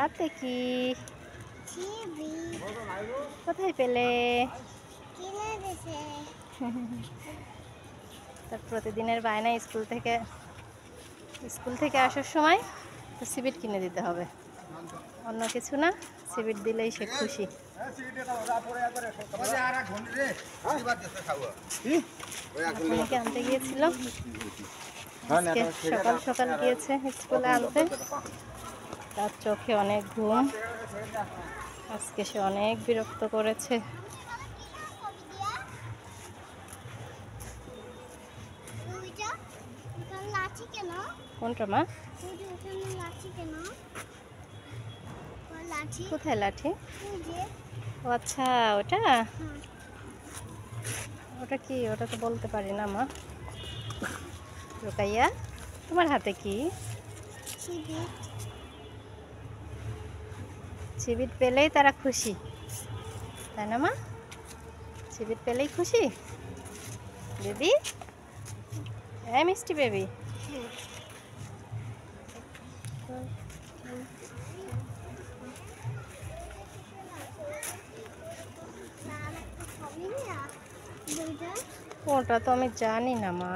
হাতে কি? কোথায় পেলে? তার প্রতিদিনের বায়না স্কুল থেকে আসার সময় তো সিবিট কিনে দিতে হবে, অন্য কিছু না। সিবিট দিলেই সে খুশি। আপনাকে আনতে গিয়েছিল, আজকে সকাল সকাল গিয়েছে স্কুলে আনতে। তার চোখে অনেক ঘুম, আজকে সে অনেক বিরক্ত করেছে। কোনটা মা? কোথায় লাঠি? ও আচ্ছা, ওটা ওটা কি? ওটা তো বলতে পারি না মা। রুকাইয়া, তোমার হাতে কি? সিবিট পেলেই তারা খুশি, তাই না মা? সিবিট পেলেই খুশি বেবি। হ্যাঁ মিষ্টি বেবি। ওটা তো আমি জানি না মা।